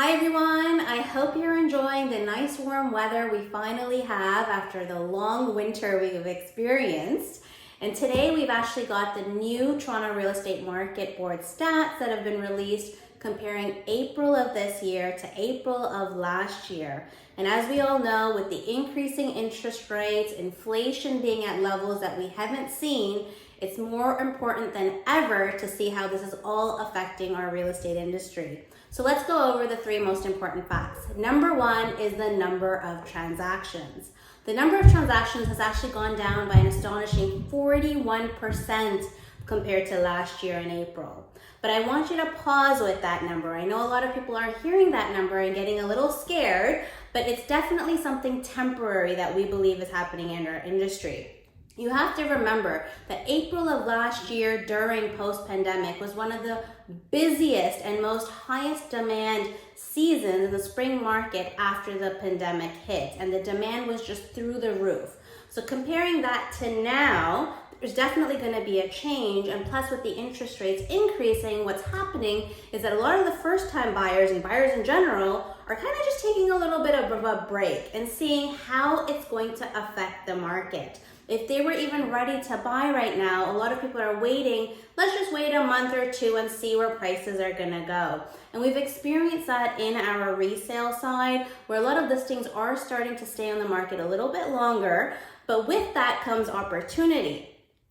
Hi everyone, I hope you're enjoying the nice warm weather we finally have after the long winter we've experienced. And today we've actually got the new Toronto Real Estate Market Board stats that have been released comparing April of this year to April of last year. And as we all know, with the increasing interest rates, inflation being at levels that we haven't seen, it's more important than ever to see how this is all affecting our real estate industry. So let's go over the three most important facts. Number one is the number of transactions. The number of transactions has actually gone down by an astonishing 41% compared to last year in April. But I want you to pause with that number. I know a lot of people are hearing that number and getting a little scared, but it's definitely something temporary that we believe is happening in our industry. You have to remember that April of last year during post-pandemic was one of the busiest and most highest demand seasons in the spring market after the pandemic hit, and the demand was just through the roof. So comparing that to now, there's definitely going to be a change, and plus with the interest rates increasing, what's happening is that a lot of the first-time buyers and buyers in general are kind of just taking a little bit of a break and seeing how it's going to affect the market. If they were even ready to buy right now, a lot of people are waiting. Let's just wait a month or two and see where prices are gonna go. And we've experienced that in our resale side, where a lot of listings are starting to stay on the market a little bit longer, but with that comes opportunity.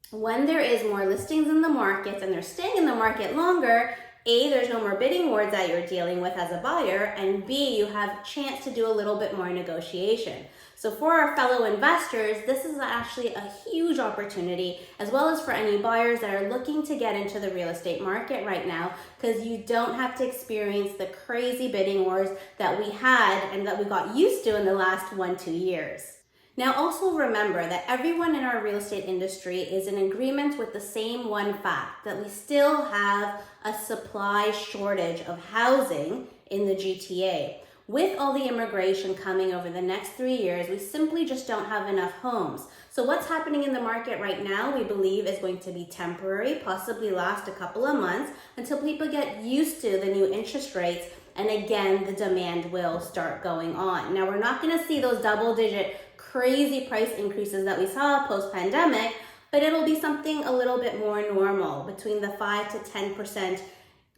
When there is more listings in the market and they're staying in the market longer, A, there's no more bidding wars that you're dealing with as a buyer, and B, you have a chance to do a little bit more negotiation. So for our fellow investors, this is actually a huge opportunity, as well as for any buyers that are looking to get into the real estate market right now, because you don't have to experience the crazy bidding wars that we had and that we got used to in the last 1-2 years. Now also remember that everyone in our real estate industry is in agreement with the same one fact, that we still have a supply shortage of housing in the GTA. With all the immigration coming over the next 3 years, we simply just don't have enough homes. So what's happening in the market right now, we believe is going to be temporary, possibly last a couple of months until people get used to the new interest rates, and again, the demand will start going on. Now, we're not gonna see those double-digit crazy price increases that we saw post-pandemic, but it'll be something a little bit more normal, between the 5 to 10%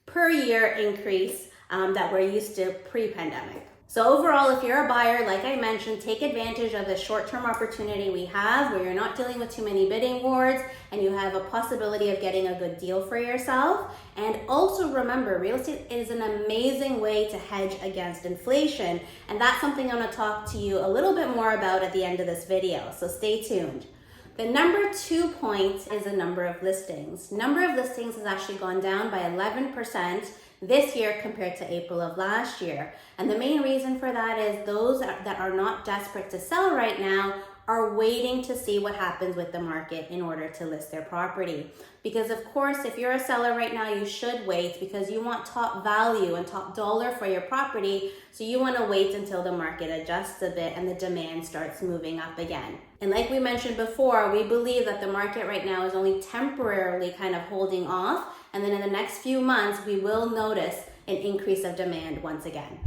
per year increase that we're used to pre-pandemic. So overall, if you're a buyer, like I mentioned, take advantage of the short-term opportunity we have where you're not dealing with too many bidding wars and you have a possibility of getting a good deal for yourself. And also remember, real estate is an amazing way to hedge against inflation. And that's something I'm gonna talk to you a little bit more about at the end of this video, so stay tuned. The number 2 point is the number of listings. Number of listings has actually gone down by 11% this year compared to April of last year. And the main reason for that is those that are not desperate to sell right now are waiting to see what happens with the market in order to list their property. Because of course, if you're a seller right now, you should wait because you want top value and top dollar for your property. So you want to wait until the market adjusts a bit and the demand starts moving up again. And like we mentioned before, we believe that the market right now is only temporarily kind of holding off. And then in the next few months, we will notice an increase of demand once again.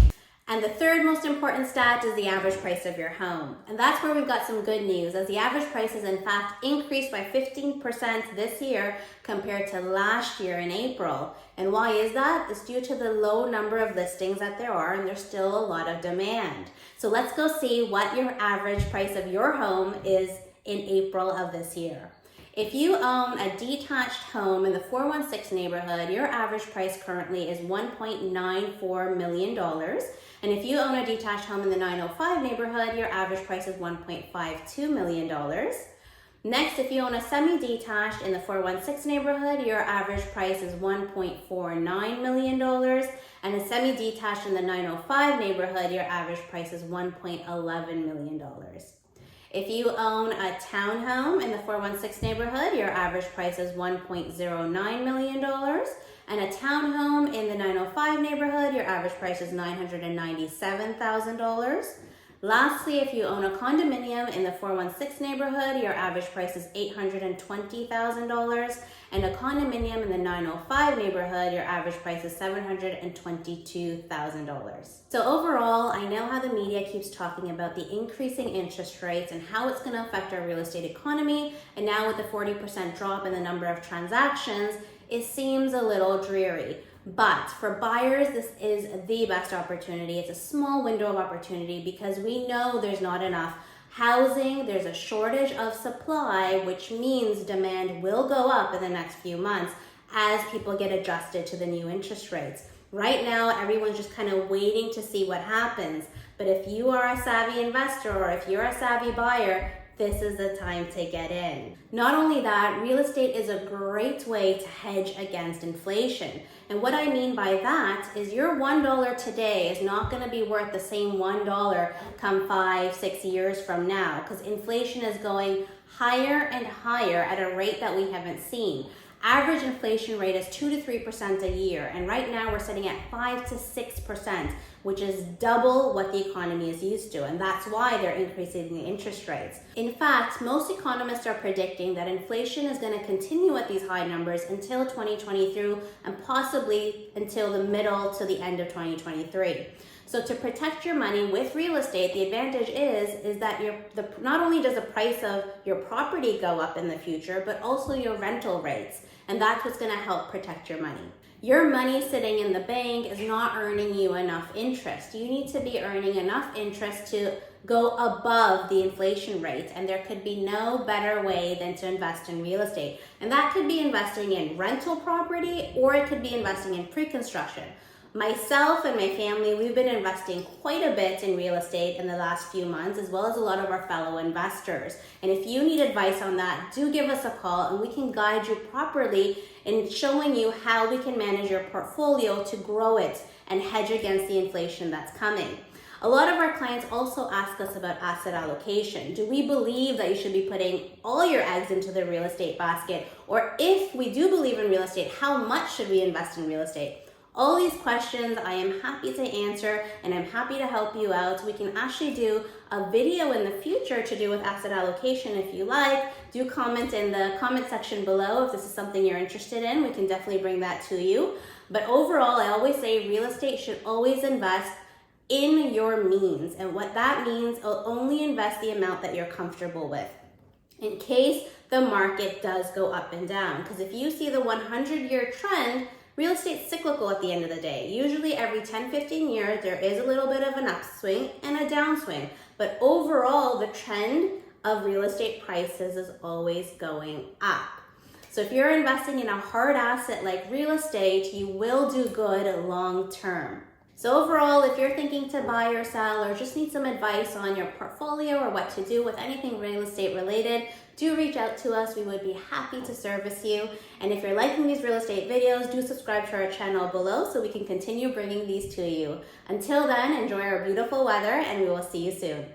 And the third most important stat is the average price of your home. And that's where we've got some good news, as the average price has in fact increased by 15% this year compared to last year in April. And why is that? It's due to the low number of listings that there are, and there's still a lot of demand. So let's go see what your average price of your home is in April of this year. If you own a detached home in the 416 neighborhood, your average price currently is $1.94 million. And if you own a detached home in the 905 neighborhood, your average price is $1.52 million. Next, if you own a semi-detached in the 416 neighborhood, your average price is $1.49 million. And a semi-detached in the 905 neighborhood, your average price is $1.11 million. If you own a townhome in the 416 neighborhood, your average price is $1.09 million. And a townhome in the 905 neighborhood, your average price is $997,000. Lastly, if you own a condominium in the 416 neighborhood, your average price is $820,000, and a condominium in the 905 neighborhood, your average price is $722,000. So overall, I know how the media keeps talking about the increasing interest rates and how it's going to affect our real estate economy, and now with the 40% drop in the number of transactions, it seems a little dreary. But for buyers, this is the best opportunity. It's a small window of opportunity because we know there's not enough housing, there's a shortage of supply, which means demand will go up in the next few months as people get adjusted to the new interest rates. Right now, everyone's just kind of waiting to see what happens. But if you are a savvy investor or if you're a savvy buyer, this is the time to get in. Not only that, real estate is a great way to hedge against inflation. And what I mean by that is your $1 today is not going to be worth the same $1 come 5-6 years from now, because inflation is going higher and higher at a rate that we haven't seen. Average inflation rate is 2 to 3% a year, and right now we're sitting at 5 to 6%, which is double what the economy is used to, and that's why they're increasing the interest rates. In fact, most economists are predicting that inflation is going to continue at these high numbers until 2023 and possibly until the middle to the end of 2023. So to protect your money with real estate, the advantage is that not only does the price of your property go up in the future, but also your rental rates. And that's what's going to help protect your money. Your money sitting in the bank is not earning you enough interest. You need to be earning enough interest to go above the inflation rate, and there could be no better way than to invest in real estate. And that could be investing in rental property, or it could be investing in pre-construction. Myself and my family, we've been investing quite a bit in real estate in the last few months, as well as a lot of our fellow investors. And if you need advice on that, do give us a call and we can guide you properly in showing you how we can manage your portfolio to grow it and hedge against the inflation that's coming. A lot of our clients also ask us about asset allocation. Do we believe that you should be putting all your eggs into the real estate basket? Or if we do believe in real estate, how much should we invest in real estate? All these questions I am happy to answer, and I'm happy to help you out. We can actually do a video in the future to do with asset allocation if you like. Do comment in the comment section below if this is something you're interested in. We can definitely bring that to you. But overall, I always say real estate should always invest in your means. And what that means, only invest the amount that you're comfortable with in case the market does go up and down. Because if you see the 100-year trend, real estate's cyclical at the end of the day. Usually every 10-15 years, there is a little bit of an upswing and a downswing. But overall, the trend of real estate prices is always going up. So if you're investing in a hard asset like real estate, you will do good long term. So overall, if you're thinking to buy or sell or just need some advice on your portfolio or what to do with anything real estate related, do reach out to us. We would be happy to service you. And if you're liking these real estate videos, do subscribe to our channel below so we can continue bringing these to you. Until then, enjoy our beautiful weather and we will see you soon.